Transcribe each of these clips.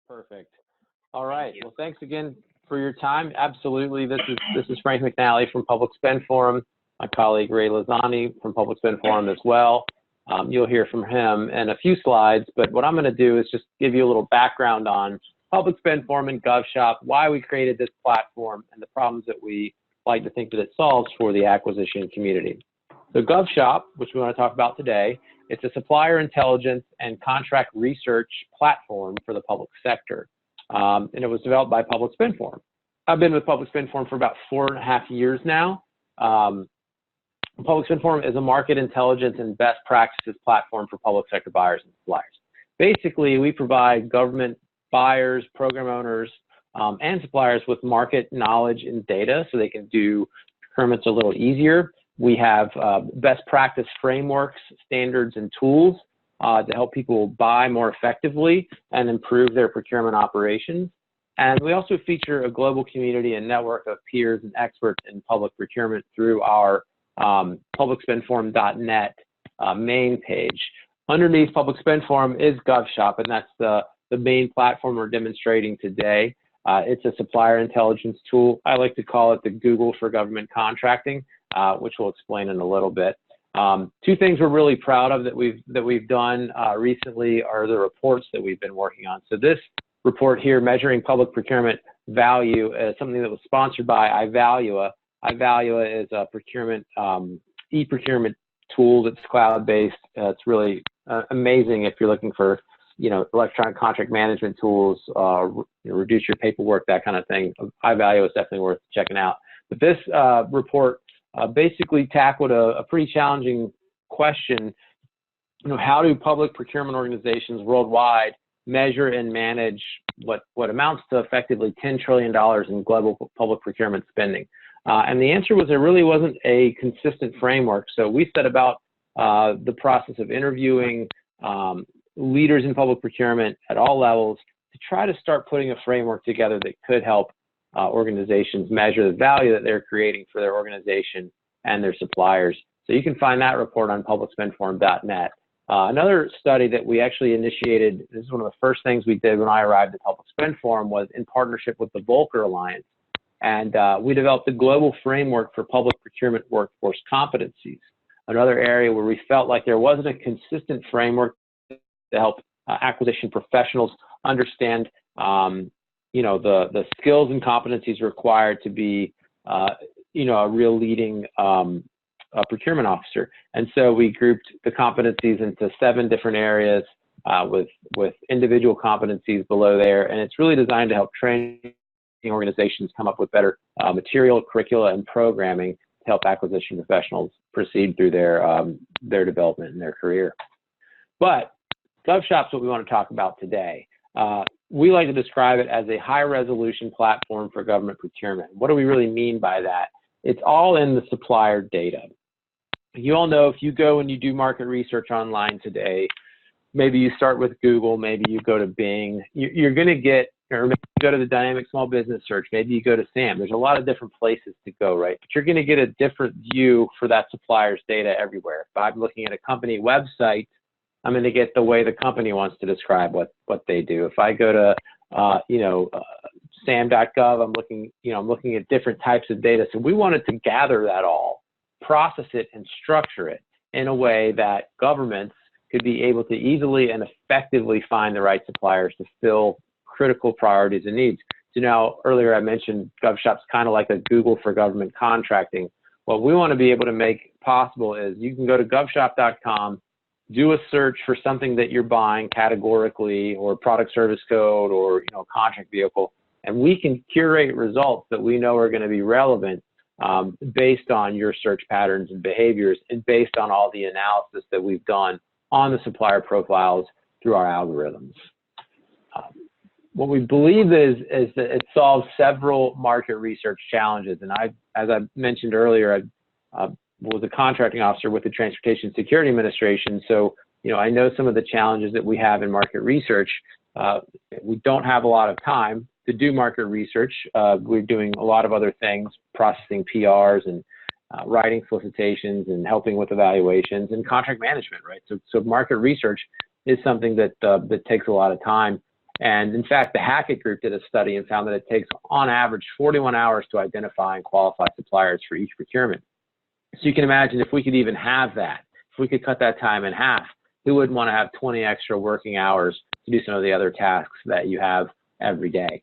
Perfect. All right. Well, thanks again for your time. Absolutely. This is Frank McNally from Public Spend Forum. My colleague Ray Lozani from Public Spend Forum as well. You'll hear from him in a few slides, but what I'm going to do is just give you a little background on Public Spend Forum and GovShop, why we created this platform, and the problems that we like to think that it solves for the acquisition community. So GovShop, which we want to talk about today, it's a supplier intelligence and contract research platform for the public sector. And it was developed by Public Spend Forum. I've been with Public Spend Forum for about 4.5 years now. Public Spend Forum is a market intelligence and best practices platform for public sector buyers and suppliers. Basically, we provide government buyers, program owners, and suppliers with market knowledge and data so they can do procurements a little easier. We have best practice frameworks, standards, and tools to help people buy more effectively and improve their procurement operations. And we also feature a global community and network of peers and experts in public procurement through our publicspendforum.net main page. Underneath Public Spend Forum is GovShop, and that's the main platform we're demonstrating today. It's a supplier intelligence tool. I like to call it the Google for government contracting, which we'll explain in a little bit. Two things we're really proud of that we've done recently are the reports that we've been working on. So this report here, Measuring Public Procurement Value, is something that was sponsored by iValua. iValua is a procurement, e-procurement tool that's cloud-based. It's really amazing if you're looking for, electronic contract management tools, reduce your paperwork, that kind of thing. iValua is definitely worth checking out. But this report basically tackled a pretty challenging question. How do public procurement organizations worldwide measure and manage what amounts to effectively $10 trillion in global public procurement spending? And the answer was there really wasn't a consistent framework. So we set about the process of interviewing leaders in public procurement at all levels to try to start putting a framework together that could help organizations measure the value that they're creating for their organization and their suppliers. So you can find that report on publicspendforum.net. Another study that we actually initiated, this is one of the first things we did when I arrived at Public Spend Forum, was in partnership with the Volcker Alliance. And we developed a global framework for public procurement workforce competencies, another area where we felt like there wasn't a consistent framework to help acquisition professionals understand the skills and competencies required to be a real leading procurement officer. And so we grouped the competencies into 7 different areas with individual competencies below there, and it's really designed to help train organizations come up with better material, curricula, and programming to help acquisition professionals proceed through their development in their career. But GovShop's what we want to talk about today. We like to describe it as a high-resolution platform for government procurement. What do we really mean by that? It's all in the supplier data. You all know if you go and you do market research online today, maybe you start with Google, maybe you go to Bing, you're going to get, or maybe you go to the Dynamic Small Business Search, maybe you go to SAM. There's a lot of different places to go, right? But you're going to get a different view for that supplier's data everywhere. If I'm looking at a company website, I'm going to get the way the company wants to describe what they do. If I go to, sam.gov, I'm looking at different types of data. So we wanted to gather that all, process it, and structure it in a way that governments could be able to easily and effectively find the right suppliers to fill critical priorities and needs. So now, earlier I mentioned GovShop's kind of like a Google for government contracting. What we want to be able to make possible is you can go to govshop.com, do a search for something that you're buying categorically, or product service code, or contract vehicle, and we can curate results that we know are going to be relevant based on your search patterns and behaviors, and based on all the analysis that we've done on the supplier profiles through our algorithms. What we believe is that it solves several market research challenges, and as I mentioned earlier, I was a contracting officer with the Transportation Security Administration, so I know some of the challenges that we have in market research. We don't have a lot of time to do market research. We're doing a lot of other things, processing PRs and writing solicitations and helping with evaluations and contract management, right? So market research is something that takes a lot of time. And in fact, the Hackett Group did a study and found that it takes on average 41 hours to identify and qualify suppliers for each procurement. So you can imagine if we could even have that, if we could cut that time in half, who wouldn't want to have 20 extra working hours to do some of the other tasks that you have every day?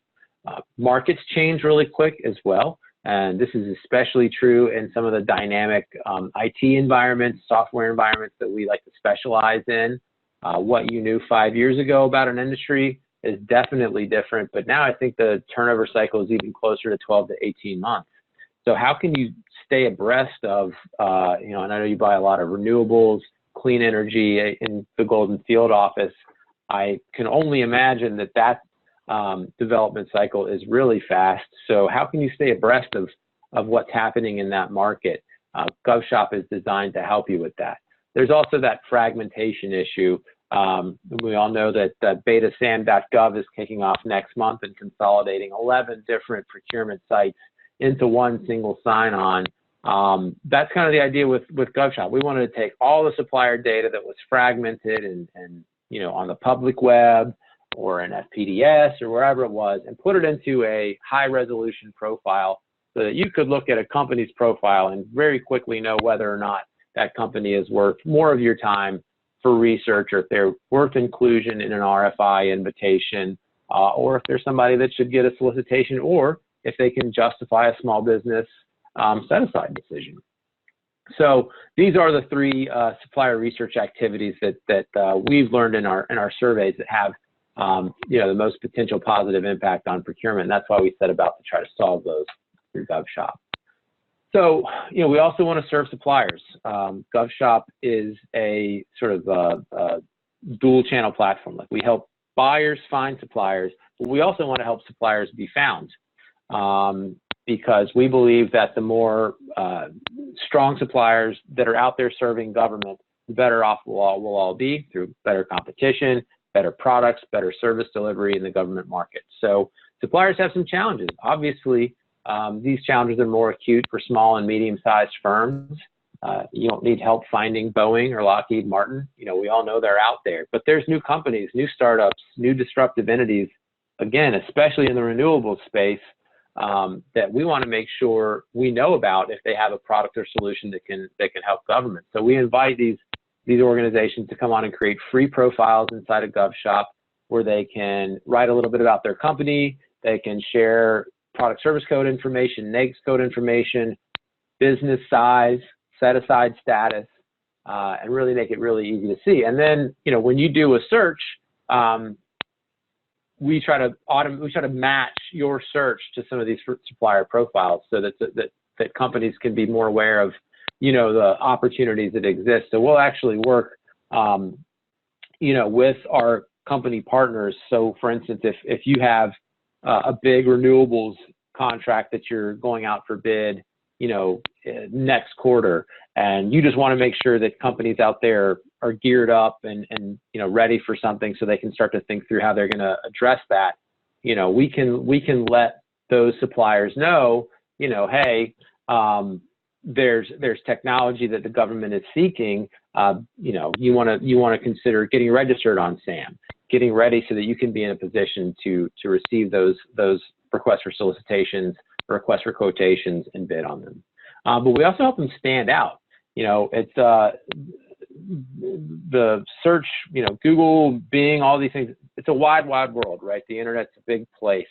Markets change really quick as well. And this is especially true in some of the dynamic IT environments, software environments that we like to specialize in. What you knew 5 years ago about an industry is definitely different, but now I think the turnover cycle is even closer to 12 to 18 months. So how can you stay abreast of, and I know you buy a lot of renewables, clean energy in the Golden Field office. I can only imagine that development cycle is really fast. So how can you stay abreast of what's happening in that market? GovShop is designed to help you with that. There's also that fragmentation issue. We all know that betasam.gov is kicking off next month and consolidating 11 different procurement sites into one single sign-on. That's kind of the idea with GovShop. We wanted to take all the supplier data that was fragmented and on the public web or an FPDS or wherever it was, and put it into a high-resolution profile so that you could look at a company's profile and very quickly know whether or not that company is worth more of your time for research, or if they're worth inclusion in an RFI invitation, or if there's somebody that should get a solicitation, or if they can justify a small business set-aside decision. So these are the three supplier research activities that we've learned in our surveys that have the most potential positive impact on procurement. And that's why we set about to try to solve those through GovShop. So, we also want to serve suppliers. GovShop is a sort of a dual channel platform. Like, we help buyers find suppliers, but we also want to help suppliers be found, because we believe that the more strong suppliers that are out there serving government, the better off we'll all be through better competition, better products, better service delivery in the government market. So suppliers have some challenges. Obviously, these challenges are more acute for small and medium-sized firms. You don't need help finding Boeing or Lockheed Martin. We all know they're out there. But there's new companies, new startups, new disruptive entities, again, especially in the renewables space, that we want to make sure we know about if they have a product or solution that can help government. So we invite these organizations to come on and create free profiles inside of GovShop, where they can write a little bit about their company, they can share product service code information, NAICS code information, business size, set-aside status, and really make it really easy to see. And then, when you do a search, we try to match your search to some of these supplier profiles so that companies can be more aware of, the opportunities that exist. So we'll actually work, with our company partners. So, for instance, if you have a big renewables contract that you're going out for bid, next quarter, and you just want to make sure that companies out there are geared up and ready for something so they can start to think through how they're going to address that. We can let those suppliers know, hey, there's technology that the government is seeking. You want to consider getting registered on SAM, getting ready so that you can be in a position to receive those requests for solicitations, requests for quotations, and bid on them. But we also help them stand out. It's the search, Google, Bing, all these things. It's a wide world, right? The internet's a big place,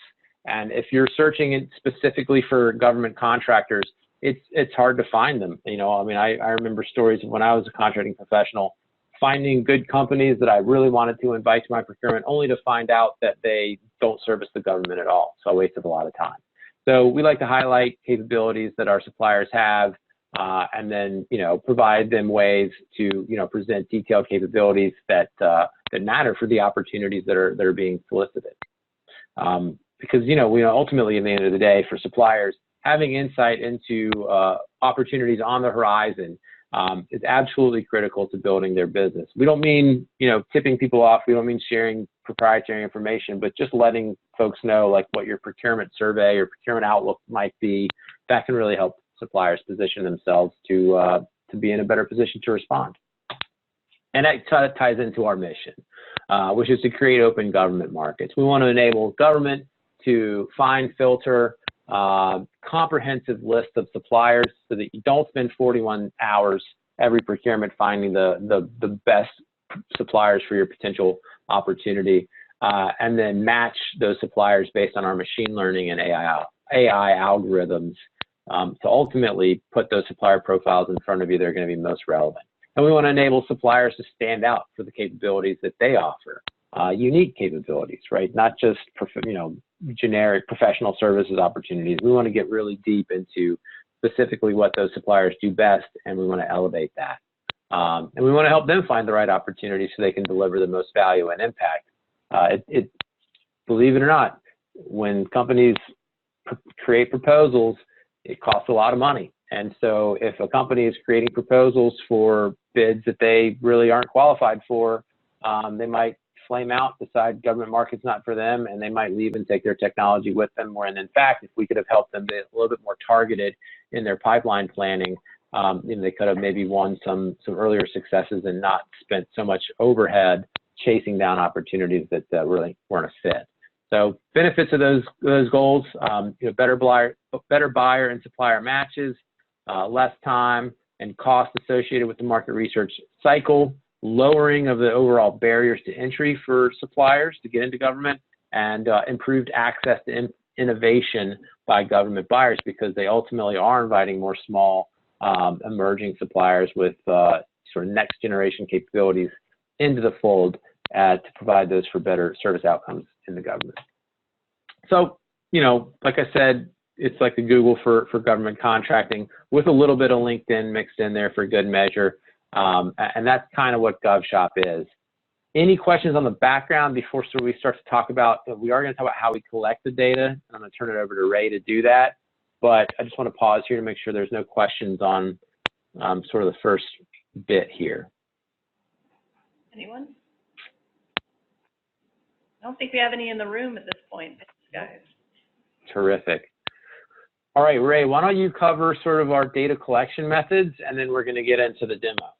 and if you're searching it specifically for government contractors, it's hard to find them. I remember stories of when I was a contracting professional, finding good companies that I really wanted to invite to my procurement, only to find out that they don't service the government at all. So I wasted a lot of time. So we like to highlight capabilities that our suppliers have, and then provide them ways to present detailed capabilities that matter for the opportunities that are being solicited. Because we ultimately, at the end of the day, for suppliers, having insight into opportunities on the horizon is absolutely critical to building their business. We don't mean tipping people off. We don't mean sharing proprietary information, but just letting folks know like what your procurement survey or procurement outlook might be. That can really help suppliers position themselves to be in a better position to respond. And that ties into our mission. which is to create open government markets. We want to enable government to find, filter, comprehensive list of suppliers so that you don't spend 41 hours every procurement finding the best suppliers for your potential opportunity, and then match those suppliers based on our machine learning and AI algorithms to ultimately put those supplier profiles in front of you that are going to be most relevant. And we want to enable suppliers to stand out for the capabilities that they offer, unique capabilities, right? Not just generic professional services opportunities. We want to get really deep into specifically what those suppliers do best, and we want to elevate that. And we want to help them find the right opportunities so they can deliver the most value and impact. Believe it or not, when companies create proposals, it costs a lot of money. And so if a company is creating proposals for bids that they really aren't qualified for, they might flame out, decide government market's not for them, and they might leave and take their technology with them. When in fact, if we could have helped them be a little bit more targeted in their pipeline planning, they could have maybe won some earlier successes and not spent so much overhead chasing down opportunities that really weren't a fit. So benefits of those goals, better buyer and supplier matches, less time and cost associated with the market research cycle, lowering of the overall barriers to entry for suppliers to get into government, and improved access to innovation by government buyers, because they ultimately are inviting more small emerging suppliers with sort of next generation capabilities into the fold to provide those for better service outcomes in the government. So, like I said, it's like the Google for government contracting with a little bit of LinkedIn mixed in there for good measure. And that's kind of what GovShop is. Any questions on the background before we start to talk about, we are going to talk about how we collect the data. I'm going to turn it over to Ray to do that. But I just want to pause here to make sure there's no questions on sort of the first bit here. Anyone? I don't think we have any in the room at this point, guys. Terrific. All right, Ray, why don't you cover sort of our data collection methods, and then we're going to get into the demo.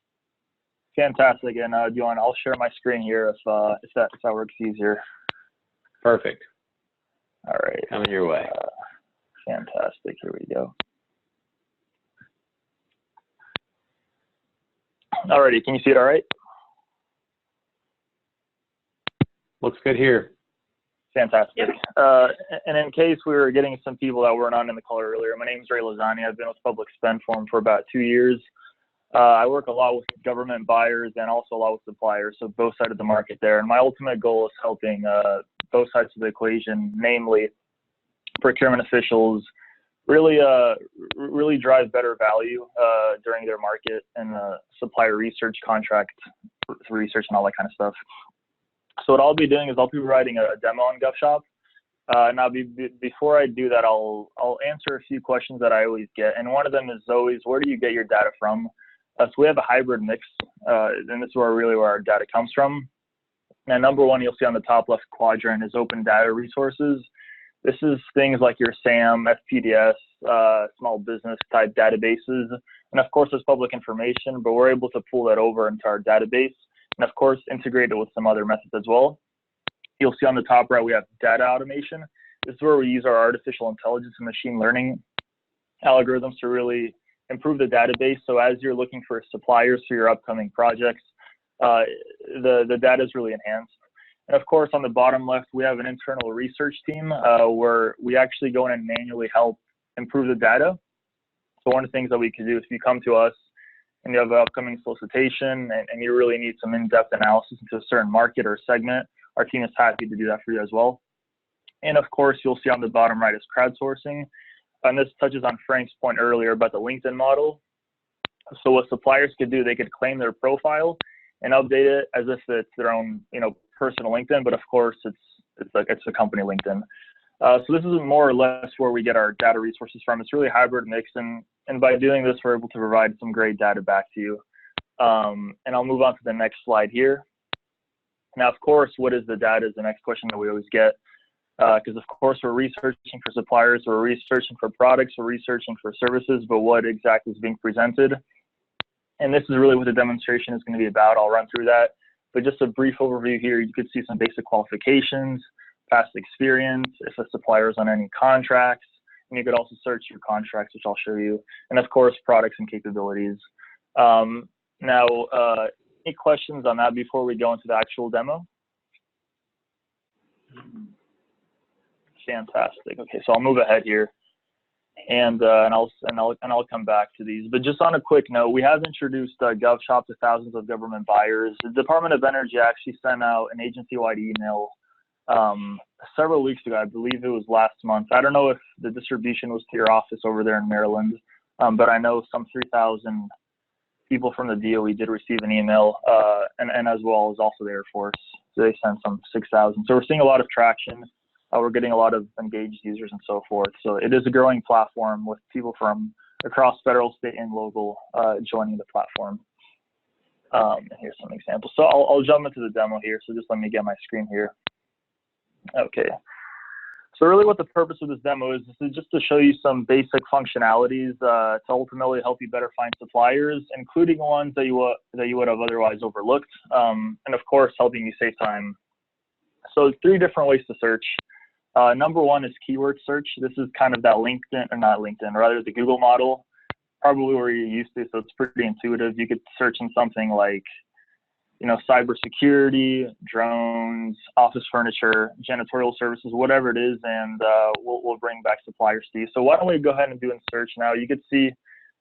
Fantastic. And Johan, I'll share my screen here if that works easier. Perfect. All right. Coming your way. Fantastic. Here we go. Alrighty, can you see it all right? Looks good here. Fantastic. Yep. And in case we were getting some people that weren't on in the call earlier, my name is Ray Lozani. I've been with Public Spend Forum for about 2 years. I work a lot with government buyers and also a lot with suppliers, so both sides of the market there. And my ultimate goal is helping both sides of the equation, namely procurement officials, really drive better value during their market and supplier research, contract research, and all that kind of stuff. So what I'll be doing is I'll be providing a demo on GovShop. Now, before I do that, I'll answer a few questions that I always get, and one of them is always, where do you get your data from? So we have a hybrid mix, and this is where our data comes from. Now, number one, you'll see on the top left quadrant is open data resources. This is things like your SAM, FPDS, small business type databases, and of course, there's public information, but we're able to pull that over into our database, and of course, integrate it with some other methods as well. You'll see on the top right, we have data automation. This is where we use our artificial intelligence and machine learning algorithms to really improve the database. So as you're looking for suppliers for your upcoming projects, the data is really enhanced. And of course, on the bottom left, we have an internal research team where we actually go in and manually help improve the data. So one of the things that we can do is if you come to us and you have an upcoming solicitation and you really need some in-depth analysis into a certain market or segment, our team is happy to do that for you as well. And of course, you'll see on the bottom right is crowdsourcing. And this touches on Frank's point earlier about the LinkedIn model. So what suppliers could do, they could claim their profile and update it as if it's their own, personal LinkedIn, but of course it's a company LinkedIn. So this is more or less where we get our data resources from. It's really hybrid mix, and by doing this, we're able to provide some great data back to you. And I'll move on to the next slide here. Now, of course, what is the data is the next question that we always get. Because of course we're researching for suppliers, we're researching for products, we're researching for services, but what exactly is being presented? And this is really what the demonstration is going to be about. I'll run through that. but just a brief overview here. You could see some basic qualifications, past experience, if a supplier is on any contracts, and you could also search your contracts, which I'll show you, and of course, products and capabilities. Now, any questions on that before we go into the actual demo? Fantastic. Okay, so I'll move ahead here, and I'll come back to these. But just on a quick note, we have introduced GovShop to thousands of government buyers. The Department of Energy actually sent out an agency-wide email several weeks ago. I believe it was last month. I don't know if the distribution was to your office over there in Maryland, but I know some 3,000 people from the DOE did receive an email, and as well as also the Air Force. So they sent some 6,000. So we're seeing a lot of traction. We're getting a lot of engaged users and so forth. So it is a growing platform with people from across federal, state, and local joining the platform. And here's some examples. So I'll jump into the demo here. So just let me get my screen here. Okay. So really what the purpose of this demo is just to show you some basic functionalities to ultimately help you better find suppliers, including ones that you would have otherwise overlooked, and of course, helping you save time. So 3 different ways to search. Number 1 is keyword search. This is kind of that LinkedIn, or not LinkedIn, rather the Google model, probably where you're used to, so it's pretty intuitive. You could search in something like, you know, cybersecurity, drones, office furniture, janitorial services, whatever it is, and we'll bring back suppliers to you. So why don't we go ahead and do a search now? You could see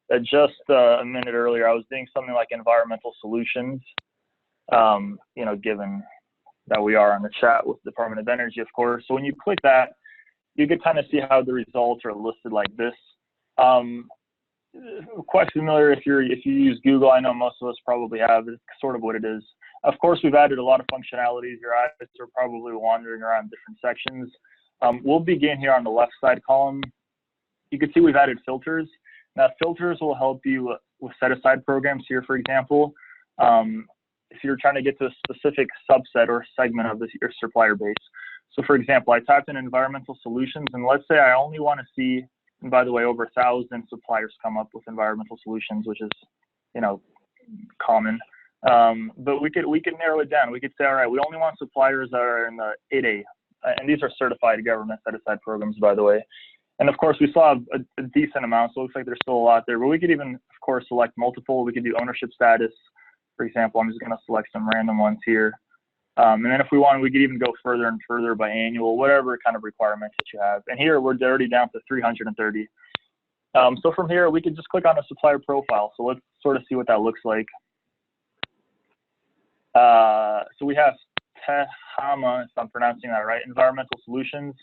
that just a minute earlier, I was doing something like environmental solutions, you know, given that we are on the chat with the Department of Energy, of course. So when you click that, you can kind of see how the results are listed like this. Quite familiar if you use Google. I know most of us probably have. It's sort of what it is. Of course, we've added a lot of functionalities. Your eyes are probably wandering around different sections. We'll begin here on the left side column. You can see we've added filters. Now, filters will help you with set-aside programs here, for example. If you're trying to get to a specific subset or segment of your supplier base. So for example, I typed in environmental solutions, and let's say I only want to see, and by the way, over 1,000 suppliers come up with environmental solutions, which is, you know, common. But we could narrow it down. We could say, all right, we only want suppliers that are in the 8A, and these are certified government set-aside programs, by the way. And of course, we still have a decent amount, so it looks like there's still a lot there. But we could even, of course, select multiple. We could do ownership status. For example, I'm just going to select some random ones here. And then if we want, we could even go further and further by annual, whatever kind of requirements that you have. And here we're already down to 330. So from here, we could just click on a supplier profile. So let's sort of see what that looks like. So we have Tehama, if I'm pronouncing that right, environmental solutions.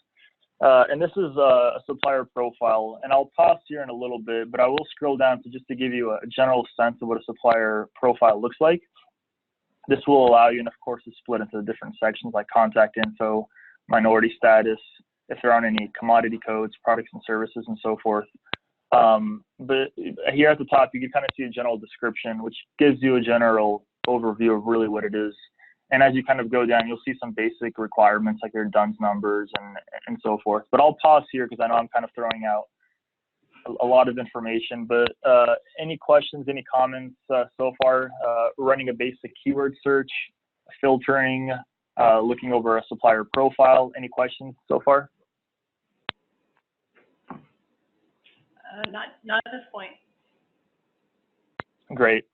And this is a supplier profile, and I'll pause here in a little bit, but I will scroll down just to give you a general sense of what a supplier profile looks like. This will allow you, and of course, to split into different sections like contact info, minority status, if there aren't any commodity codes, products and services, and so forth. But here at the top, you can kind of see a general description, which gives you a general overview of really what it is. And as you kind of go down, you'll see some basic requirements like your DUNS numbers and so forth. But I'll pause here because I know I'm kind of throwing out a lot of information. But any questions, any comments so far? Running a basic keyword search, filtering, looking over a supplier profile. Any questions so far? Not at this point. Great.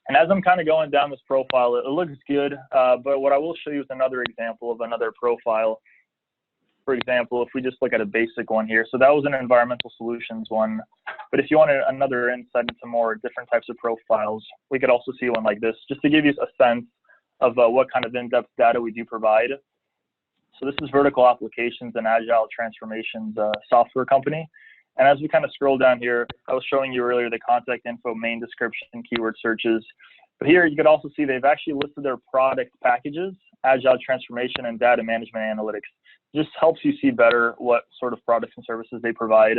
And as I'm kind of going down this profile, it looks good, but what I will show you is another example of another profile. For example, if we just look at a basic one here, so that was an environmental solutions one, but if you wanted another insight into more different types of profiles, we could also see one like this, just to give you a sense of what kind of in-depth data we do provide. So this is Vertical Applications and Agile Transformations software company. And as we kind of scroll down here, I was showing you earlier the contact info, main description, keyword searches. But here you could also see they've actually listed their product packages, Agile Transformation, and Data Management Analytics. Just helps you see better what sort of products and services they provide,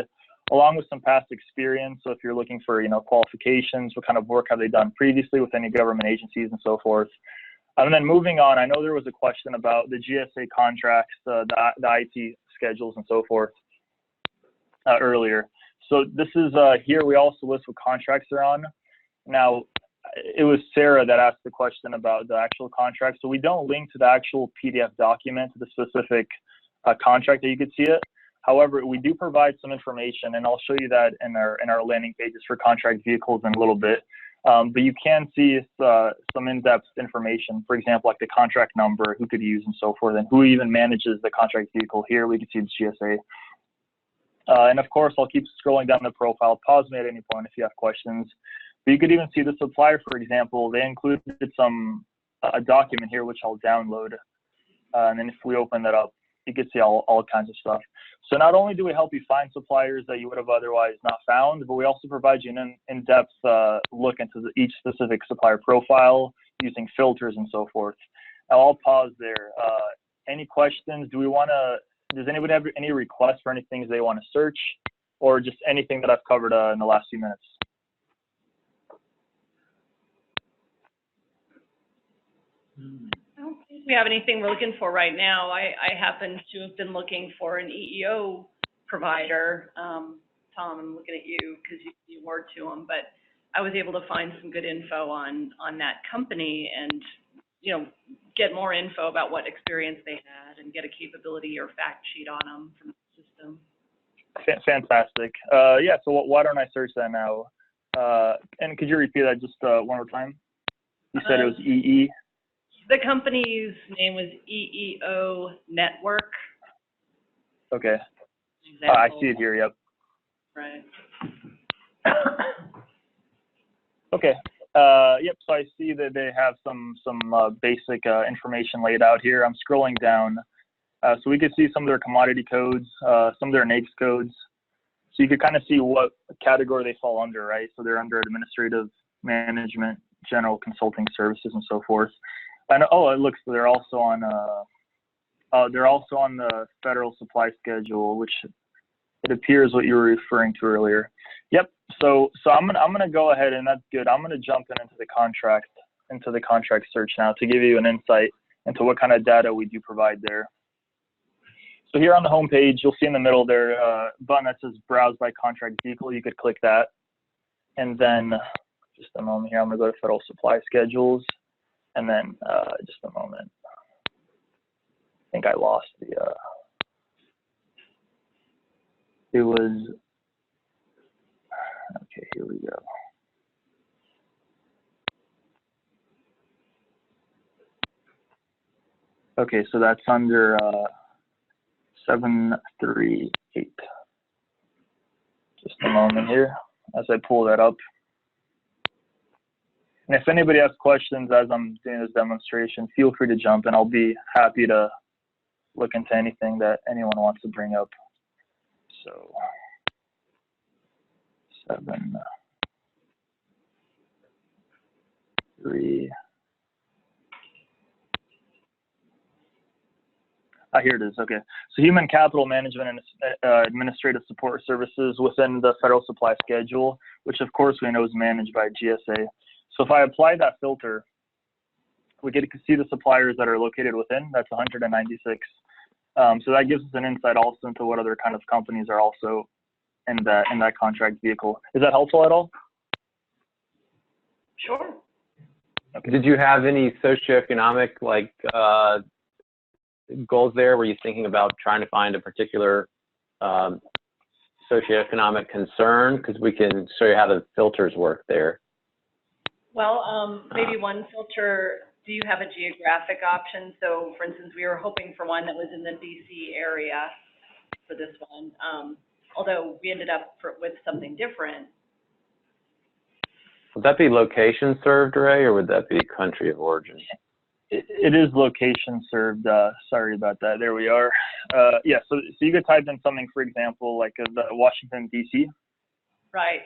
along with some past experience. So if you're looking for, you know, qualifications, what kind of work have they done previously with any government agencies and so forth. And then moving on, I know there was a question about the GSA contracts, the IT schedules and so forth. Earlier. So this is here we also list what contracts they're on. Now, it was Sarah that asked the question about the actual contract. So we don't link to the actual PDF document to the specific contract that you could see it. However, we do provide some information, and I'll show you that in our landing pages for contract vehicles in a little bit. But you can see some in-depth information, for example, like the contract number, who could use, and so forth, and who even manages the contract vehicle. Here we can see the GSA. And of course, I'll keep scrolling down the profile. Pause me at any point if you have questions. But you could even see the supplier, for example. They included a document here, which I'll download. And then if we open that up, you can see all kinds of stuff. So not only do we help you find suppliers that you would have otherwise not found, but we also provide you an in-depth look into each specific supplier profile using filters and so forth. Now I'll pause there. Any questions? Does anybody have any requests for any things they want to search, or just anything that I've covered in the last few minutes? I don't think we have anything we're looking for right now. I happen to have been looking for an EEO provider. Tom, I'm looking at you because you were to them, but I was able to find some good info on that company and, get more info about what experience they had and get a capability or fact sheet on them from the system. Fantastic. Yeah, so why don't I search that now? And could you repeat that just one more time? You said it was EE? The company's name was EEO Network. Okay. I see it here, yep. Right. Okay. Yep, so I see that they have some basic information laid out here. I'm scrolling down. So we could see some of their commodity codes, some of their NAICS codes. So you could kind of see what category they fall under, right? So they're under administrative management, general consulting services, and so forth. And it looks they're also on the federal supply schedule, which it appears what you were referring to earlier. Yep. So I'm gonna go ahead, and that's good. I'm gonna jump into the contract search now to give you an insight into what kind of data we do provide there. So here on the home page, you'll see in the middle there a button that says Browse by Contract Vehicle. You could click that, and then just a moment here. I'm gonna go to Federal Supply Schedules, and then just a moment. I think I lost the. It was. Okay, here we go. Okay, so that's under 738. Just a moment here as I pull that up. And if anybody has questions as I'm doing this demonstration, feel free to jump, and I'll be happy to look into anything that anyone wants to bring up. So 738. Here it is. Okay. So human capital management and administrative support services within the federal supply schedule, which of course we know is managed by GSA. So if I apply that filter, we get to see the suppliers that are located within. That's 196. So that gives us an insight also into what other kind of companies are also in that contract vehicle. Is that helpful at all? Sure. Okay. Did you have any socioeconomic goals there? Were you thinking about trying to find a particular socioeconomic concern? Because we can show you how the filters work there. Well, maybe one filter, do you have a geographic option? So for instance, we were hoping for one that was in the DC area for this one, although we ended up with something different. Would that be location served, Ray, or would that be country of origin? It is location served. Sorry about that. There we are. Yeah, so you could type in something, for example, like the Washington, D.C. Right.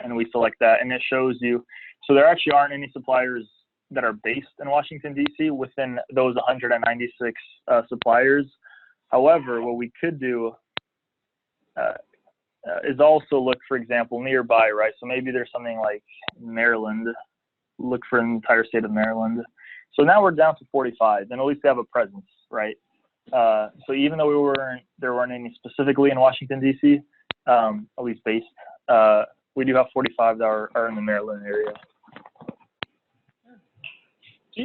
And we select that, and it shows you. So there actually aren't any suppliers that are based in Washington, D.C. within those 196 suppliers. However, what we could do is also look, for example, nearby, right? So maybe there's something like Maryland. Look for an entire state of Maryland. So now we're down to 45, and at least they have a presence, right? So even though there weren't any specifically in Washington, D.C., at least based, we do have 45 that are in the Maryland area.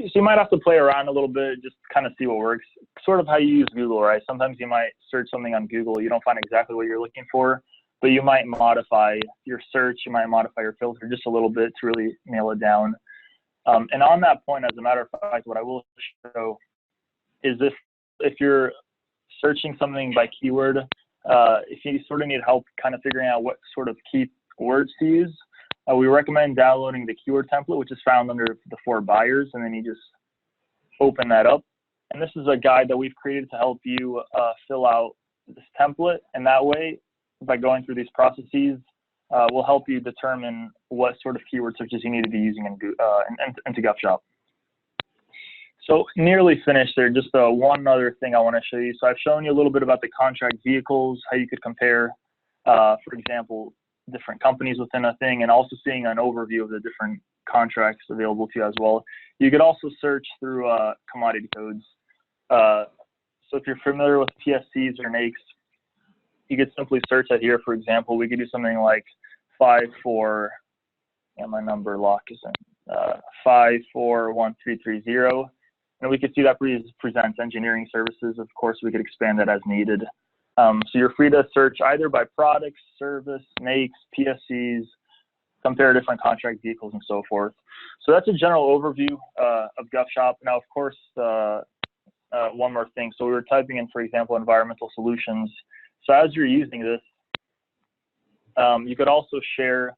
So you might have to play around a little bit, just kind of see what works. Sort of how you use Google, right? Sometimes you might search something on Google, you don't find exactly what you're looking for, but you might modify your search, you might modify your filter just a little bit to really nail it down. And on that point, as a matter of fact, what I will show is this: if you're searching something by keyword, if you sort of need help kind of figuring out what sort of key words to use, we recommend downloading the keyword template, which is found under the 4 buyers, and then you just open that up. And this is a guide that we've created to help you fill out this template, and that way, by going through these processes, will help you determine what sort of keyword searches you need to be using into GovShop. So nearly finished there. Just one other thing I want to show you. So I've shown you a little bit about the contract vehicles, how you could compare, for example, different companies within a thing, and also seeing an overview of the different contracts available to you as well. You could also search through commodity codes. So if you're familiar with PSCs or NAICS, you could simply search that here. For example, we could do something like 54, and my number lock is in 541330, and we could see that presents engineering services. Of course, we could expand that as needed. So you're free to search either by products, service, NAICS, PSCs, compare different contract vehicles, and so forth. So that's a general overview of GovShop. Now, of course, one more thing. So we were typing in, for example, environmental solutions. So as you're using this, you could also share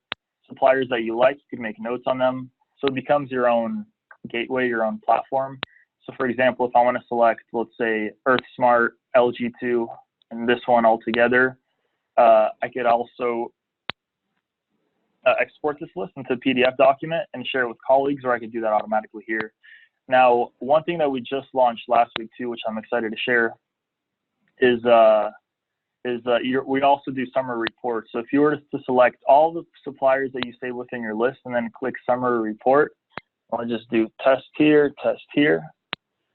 suppliers that you like. You could make notes on them. So it becomes your own gateway, your own platform. So for example, if I want to select, let's say, EarthSmart, LG2, and this one all together, I could also export this list into a PDF document and share it with colleagues, or I could do that automatically here. Now, one thing that we just launched last week too, which I'm excited to share, is we also do summary reports. So if you were to select all the suppliers that you save within your list and then click summary report, I'll just do test here, test here.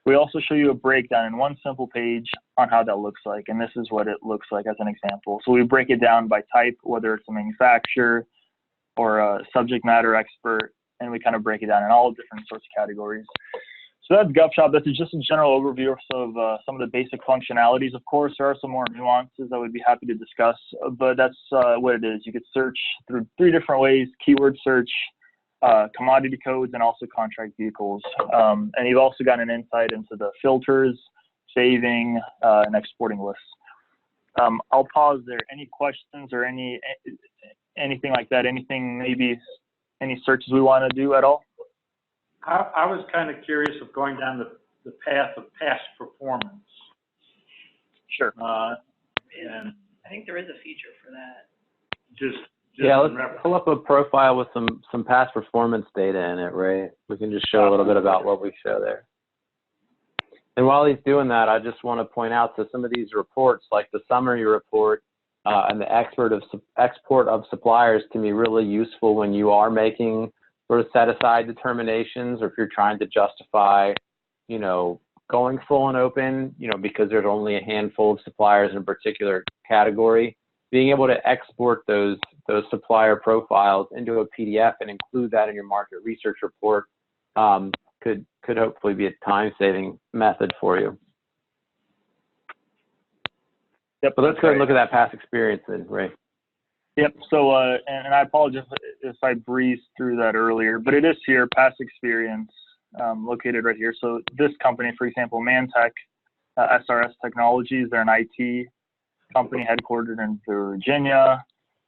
We also show you a breakdown in one simple page on how that looks like. And this is what it looks like as an example. So we break it down by type, whether it's a manufacturer or a subject matter expert, and we kind of break it down in all different sorts of categories. So that's GovShop. That's just a general overview of some of the basic functionalities. Of course, there are some more nuances that we'd be happy to discuss, but that's what it is. You could search through 3 different ways: keyword search, commodity codes, and also contract vehicles. And you've also got an insight into the filters, saving, and exporting lists. I'll pause there. Any questions or anything like that? Anything, maybe any searches we want to do at all? I was kind of curious of going down the path of past performance. Sure. And I think there is a feature for that. just Yeah, let's pull up a profile with some past performance data in it, right? We can just show a little bit about what we show there. And while he's doing that, I just want to point out that some of these reports, like the summary report and the export of suppliers, can be really useful when you are making sort of set-aside determinations, or if you're trying to justify, you know, going full and open, you know, because there's only a handful of suppliers in a particular category. Being able to export those supplier profiles into a PDF and include that in your market research report could hopefully be a time-saving method for you. Yep. But let's go ahead and look at that past experience then, Ray. Yep. So, and I apologize if I breezed through that earlier, but it is here, past experience, located right here. So this company, for example, Mantech, SRS Technologies, they're an IT company headquartered in Virginia,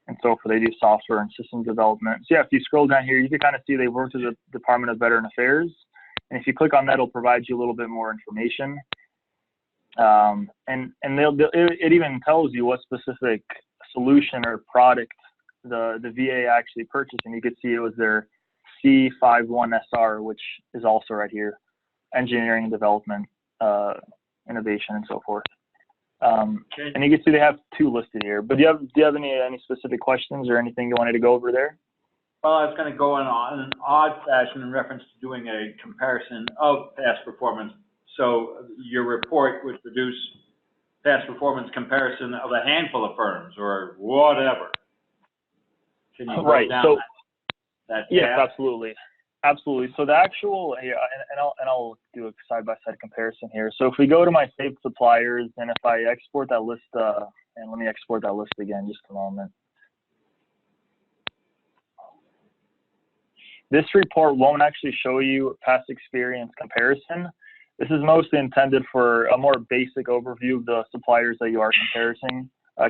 and so they do software and system development. So yeah, if you scroll down here, you can kind of see they work with the Department of Veteran Affairs, and if you click on that, it'll provide you a little bit more information. And it even tells you what specific solution or product the VA actually purchased, and you could see it was their C51SR, which is also right here, engineering and development, innovation, and so forth. And you can see they have 2 listed here. But do you have any specific questions or anything you wanted to go over there? well, I was going to go on an odd fashion in reference to doing a comparison of past performance. So your report would produce past performance comparison of a handful of firms or whatever. Can you break down that yes, path? absolutely. Absolutely. So the actual, yeah, and I'll do a side-by-side comparison here. So if we go to my saved suppliers, and if I export that list, and let me export that list again, just a moment. This report won't actually show you past experience comparison. This is mostly intended for a more basic overview of the suppliers that you are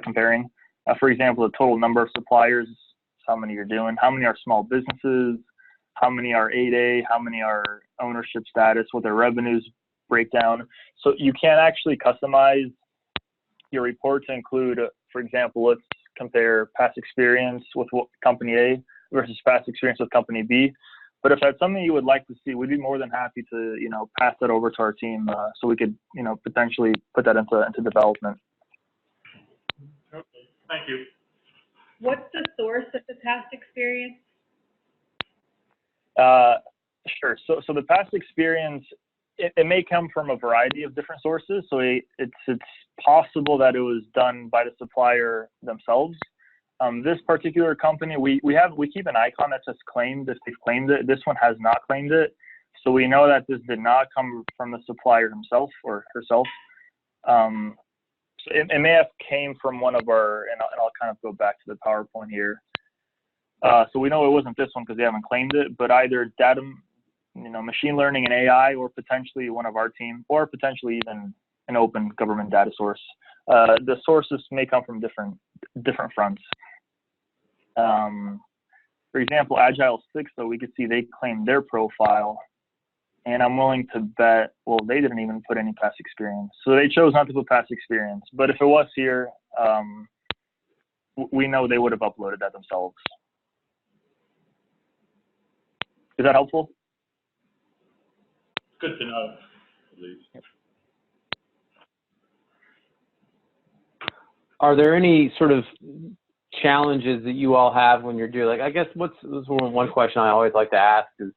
comparing. For example, the total number of suppliers, how many you're doing, how many are small businesses, how many are 8A, how many are ownership status, what their revenues breakdown. So you can actually customize your report to include, for example, let's compare past experience with company A versus past experience with company B. But if that's something you would like to see, we'd be more than happy to, pass that over to our team so we could, potentially put that into development. Okay, thank you. What's the source of the past experience? Sure. So the past experience, it may come from a variety of different sources. So it's possible that it was done by the supplier themselves. This particular company, we keep an icon that says claimed if they've claimed it. This one has not claimed it. So we know that this did not come from the supplier himself or herself. So it may have came from one of our, and I'll kind of go back to the PowerPoint here. So we know it wasn't this one because they haven't claimed it, but either data, machine learning and AI, or potentially one of our team, or potentially even an open government data source. The sources may come from different fronts. For example, Agile 6, though, we could see they claimed their profile, and I'm willing to bet, well, they didn't even put any past experience. So they chose not to put past experience. But if it was here, we know they would have uploaded that themselves. Is that helpful? Good to know, at least. Are there any sort of challenges that you all have when you're doing, I guess this is one question I always like to ask is,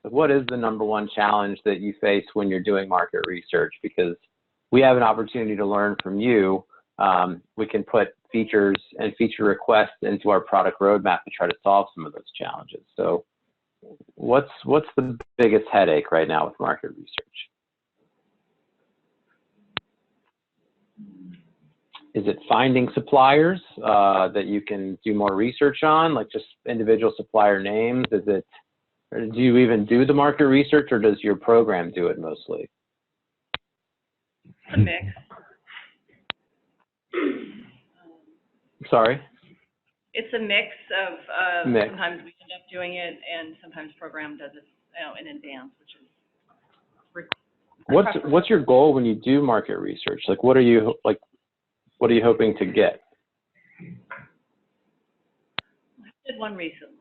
what is the number one challenge that you face when you're doing market research? Because we have an opportunity to learn from you. We can put features and feature requests into our product roadmap to try to solve some of those challenges. So what's the biggest headache right now with market research? Is it finding suppliers that you can do more research on, like just individual supplier names? Or do you even do the market research, or does your program do it mostly? It's a mix. Sorry? It's a mix of Mix. Sometimes we end up doing it, and sometimes program does it in advance, which is What's your goal when you do market research? Like, what are you hoping to get? I did one recently.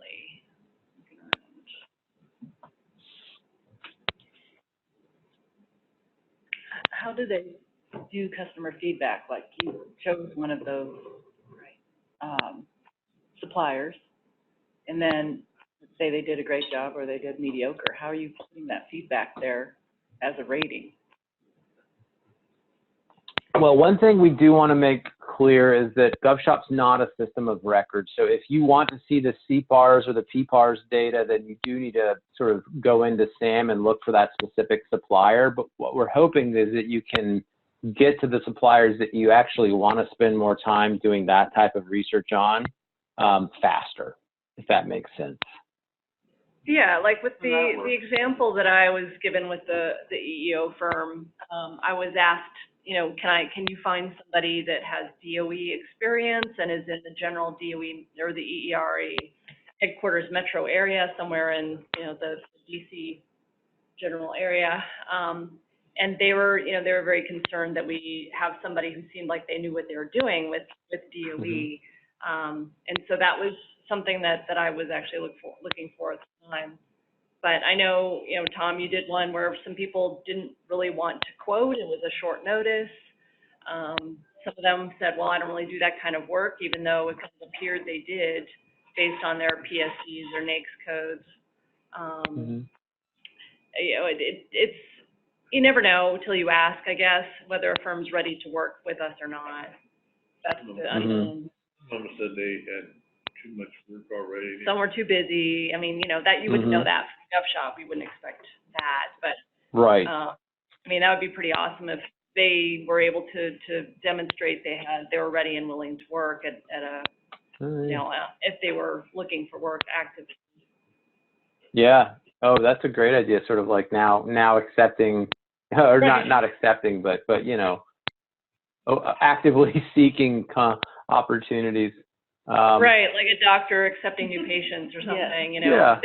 How do they do customer feedback? Like, you chose one of those suppliers, and then say they did a great job or they did mediocre. How are you putting that feedback there as a rating? Well, one thing we do want to make clear is that GovShop's not a system of record. So if you want to see the CPARs or the PPARs data, then you do need to sort of go into SAM and look for that specific supplier. But what we're hoping is that you can get to the suppliers that you actually want to spend more time doing that type of research on faster, if that makes sense. Yeah, like with the example that I was given with the EEO firm, I was asked, can you find somebody that has DOE experience and is in the general DOE or the EERE headquarters metro area somewhere in, the DC general area. And they were very concerned that we have somebody who seemed like they knew what they were doing with DOE. Mm-hmm. And so that was something that I was actually looking for at the time. But I know, Tom, you did one where some people didn't really want to quote. It was a short notice. Some of them said, well, I don't really do that kind of work, even though it kind of appeared they did based on their PSCs or NAICS codes. Mm-hmm. It's you never know until you ask, I guess, whether a firm's ready to work with us or not. That's the unknown. Someone said they had too much work already. Some were too busy. I mean, you know, that you wouldn't know that from GovShop. We wouldn't expect that, but Right. I mean, that would be pretty awesome if they were able to demonstrate they were ready and willing to work at a, you know, if they were looking for work actively. Yeah. Oh, that's a great idea. Sort of like now accepting, or not accepting, but you know, actively seeking opportunities. Right, like a doctor accepting new patients or something. You know,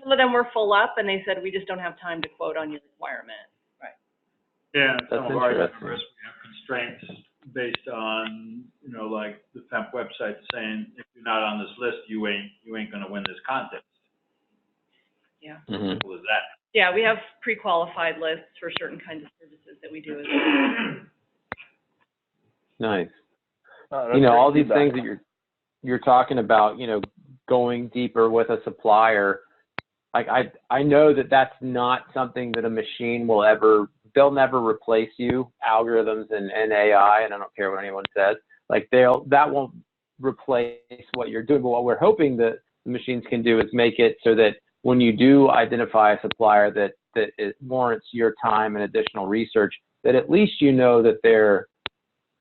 some of them were full up, and they said we just don't have time to quote on your requirement. Right. Yeah, That's some of our interesting. members, we have constraints based on, you know, like the FEMP website saying, if you're not on this list, you ain't gonna win this contest. Yeah. Simple as that. Yeah, we have pre-qualified lists for certain kinds of services that we do as well. Nice. That's You know, great all these feedback. things that you're talking about, you know, going deeper with a supplier, like I know that that's not something that a machine will they'll never replace you, algorithms and AI, and I don't care what anyone says, like that won't replace what you're doing, but what we're hoping that the machines can do is make it so that when you do identify a supplier that it warrants your time and additional research, that at least you know that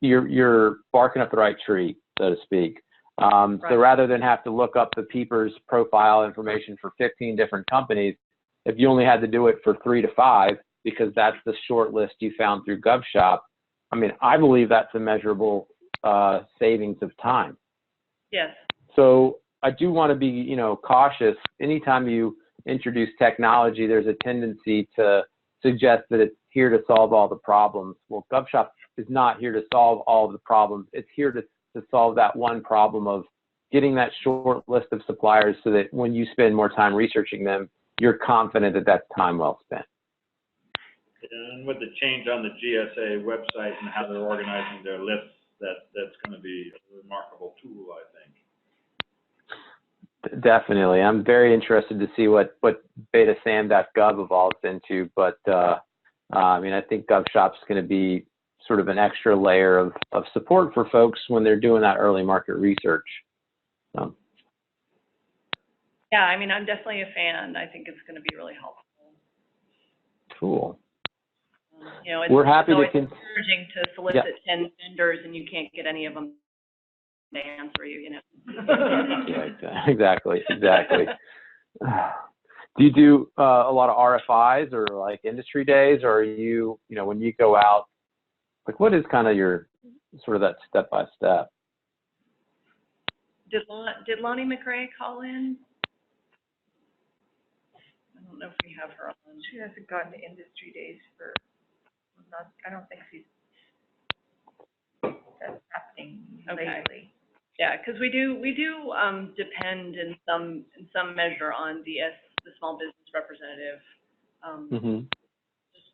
you're barking up the right tree, so to speak. So rather than have to look up the Peepers profile information for 15 different companies, if you only had to do it for 3 to 5, because that's the short list you found through GovShop, I mean, I believe that's a measurable savings of time. Yes. So I do want to be, you know, cautious. Anytime you introduce technology, there's a tendency to suggest that it's here to solve all the problems. Well, GovShop is not here to solve all of the problems. It's here to solve that one problem of getting that short list of suppliers so that when you spend more time researching them, you're confident that that's time well spent. And with the change on the GSA website and how they're organizing their lists, that's going to be a remarkable tool, I think. Definitely. I'm very interested to see what betasam.gov evolves into, but I mean, I think GovShop's going to be sort of an extra layer of support for folks when they're doing that early market research. So. Yeah, I mean, I'm definitely a fan. I think it's going to be really helpful. Cool. You know, We're happy it's always to encouraging to solicit 10 vendors and you can't get any of them to answer you, you know. Yeah, exactly. Do you do a lot of RFIs or like industry days, or are you know, when you go out, like what is kind of your sort of that step-by-step? Did Lonnie McRae call in? I don't know if we have her on. She hasn't gone to industry days I don't think that's happening lately. Yeah, because we do depend in some measure on the small business representative,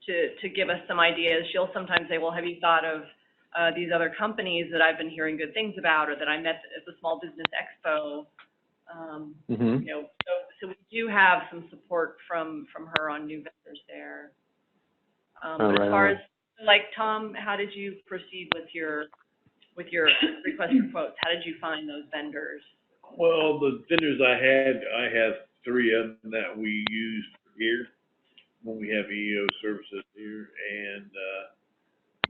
just to give us some ideas. She'll sometimes say, well, have you thought of these other companies that I've been hearing good things about, or that I met at the Small Business Expo? You know, so we do have some support from her on new vendors there. But as far as, like, Tom, how did you proceed with your request for quotes? How did you find those vendors? Well, the vendors I have 3 of them that we use here when we have EEO services here, and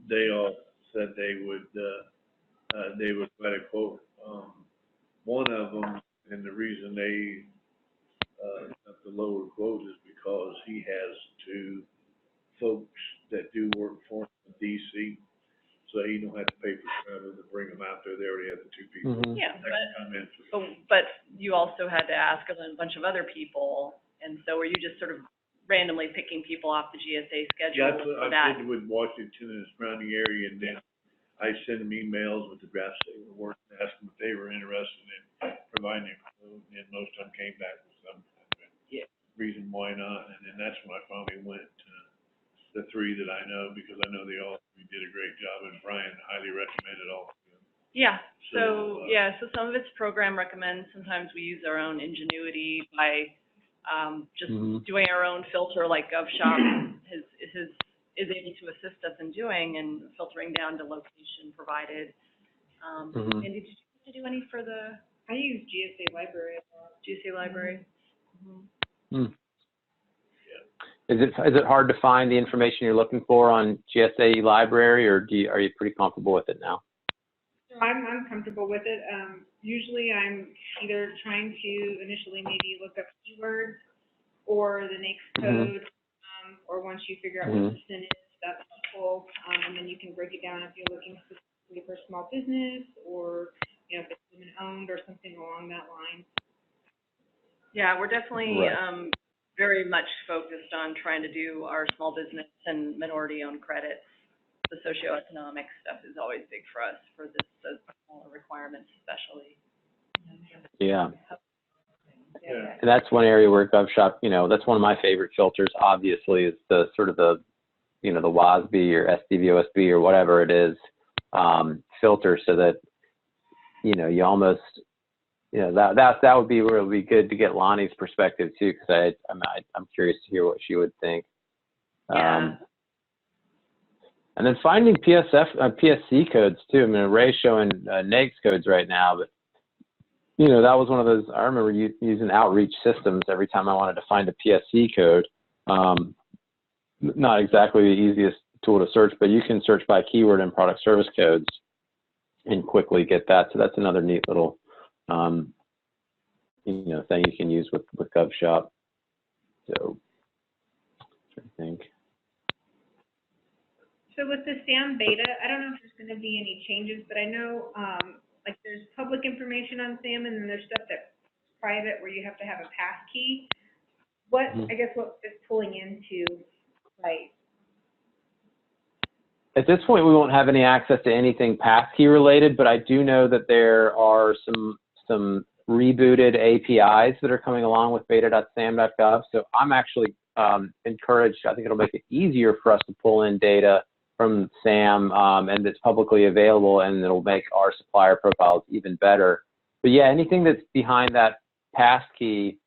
they all said they would write a quote. One of them, and the reason they got the lower quote is because he has 2 folks that do work for him in DC, so he don't have to pay for travel to bring them out there. They already have the 2 people. Yeah, That but you also had to ask a bunch of other people, and so were you just sort of randomly picking people off the GSA schedule? Yeah, that's what I did with Washington and the surrounding area, and then I send them emails with the draft statement of work and ask them if they were interested in providing a quote, and most of them came back with some reason why not, and then that's when I finally went to the 3 that I know, because I know they all did a great job, and Brian highly recommended all of them. Yeah, so some of it's program recommends. Sometimes we use our own ingenuity by just doing our own filter, like GovShop is able to assist us in doing, and filtering down to location provided. And did you do any for the I use GSA Library a lot. GSA Library. Is it hard to find the information you're looking for on GSA Library, or are you pretty comfortable with it now? So I'm comfortable with it. Usually I'm either trying to initially maybe look up keywords or the NAICS code, or once you figure out what the SIN is, that's helpful. And then you can break it down if you're looking specifically for small business, or if it's women owned or something along that line. Yeah, we're definitely very much focused on trying to do our small business and minority-owned credits. The socioeconomic stuff is always big for us, for the smaller requirements especially. Yeah. And that's one area where GovShop, that's one of my favorite filters, obviously, is the sort of the WASB or SDVOSB or whatever it is, filter, so that, you almost, that would be really good to get Lonnie's perspective too, because I'm curious to hear what she would think. Yeah. And then finding PSC codes too. I mean, Ray's showing NAICS codes right now, but that was one of those. I remember using outreach systems every time I wanted to find a PSC code. Not exactly the easiest tool to search, but you can search by keyword in product service codes and quickly get that. So that's another neat little thing you can use with GovShop. So I think. So with the SAM beta, I don't know if there's going to be any changes, but I know like there's public information on SAM, and then there's stuff that's private where you have to have a pass key. What I guess what is pulling into right? At this point, we won't have any access to anything passkey related, but I do know that there are some rebooted APIs that are coming along with beta.sam.gov. So I'm actually encouraged. I think it'll make it easier for us to pull in data from SAM, and it's publicly available, and it'll make our supplier profiles even better. But yeah, anything that's behind that passkey,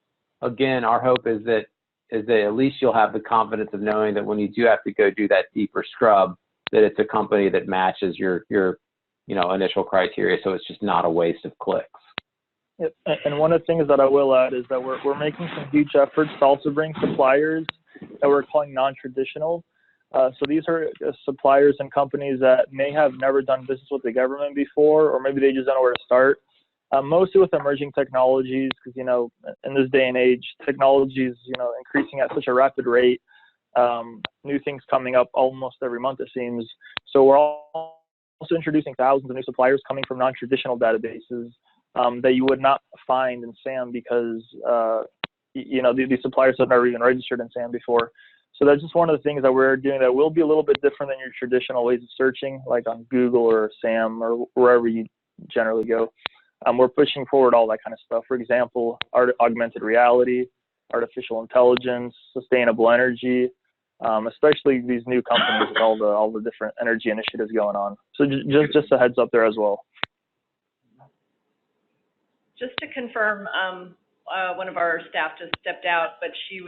again, our hope is that at least you'll have the confidence of knowing that when you do have to go do that deeper scrub, that it's a company that matches your initial criteria, so it's just not a waste of clicks. Yep. And one of the things that I will add is that we're making some huge efforts to also bring suppliers that we're calling non-traditional. So these are suppliers and companies that may have never done business with the government before, or maybe they just don't know where to start. Mostly with emerging technologies, because in this day and age, technology is increasing at such a rapid rate. New things coming up almost every month, it seems. So we're also introducing thousands of new suppliers coming from non-traditional databases that you would not find in SAM, because these suppliers have never even registered in SAM before. So that's just one of the things that we're doing that will be a little bit different than your traditional ways of searching, like on Google or SAM or wherever you generally go. We're pushing forward all that kind of stuff. For example, augmented reality, artificial intelligence, sustainable energy, especially these new companies with all the different energy initiatives going on. So just a heads up there as well. Just to confirm, one of our staff just stepped out, but she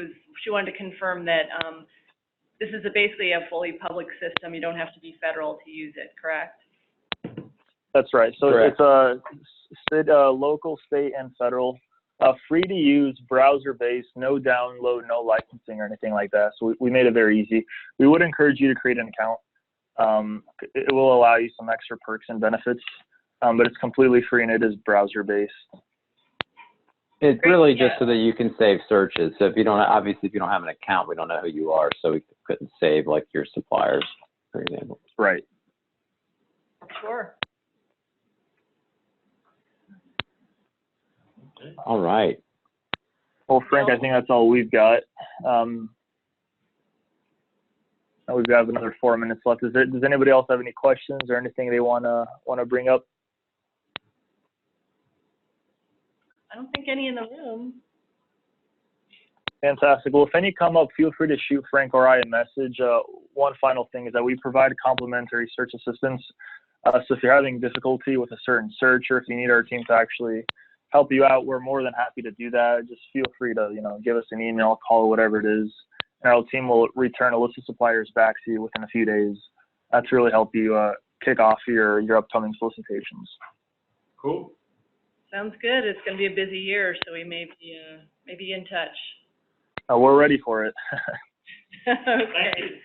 wanted to confirm that this is basically a fully public system. You don't have to be federal to use it, correct? That's right. So Correct. It's local, state, and federal. Free to use, browser-based, no download, no licensing or anything like that. So we made it very easy. We would encourage you to create an account. It will allow you some extra perks and benefits, but it's completely free and it is browser-based. It's really just so that you can save searches. So if you don't have an account, we don't know who you are, so we couldn't save like your suppliers, for example. Right. Sure. All right. Well, Frank, I think that's all we've got. We've got another 4 minutes left. Does anybody else have any questions or anything they wanna bring up? I don't think any in the room. Fantastic. Well, if any come up, feel free to shoot Frank or I a message. One final thing is that we provide complimentary search assistance. So if you're having difficulty with a certain search, or if you need our team to actually help you out, we're more than happy to do that. Just feel free to, give us an email, call, whatever it is. And our team will return a list of suppliers back to you within a few days. That's really help you kick off your upcoming solicitations. Cool. Sounds good. It's gonna be a busy year, so we may be in touch. We're ready for it. Okay.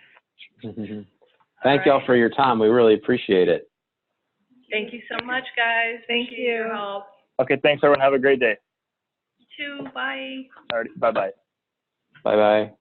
Thank y'all for your time. We really appreciate it. Thank you so much, guys. Thank Appreciate your you. help. Okay, thanks everyone. Have a great day. You too. Bye. All right, bye-bye. Bye-bye.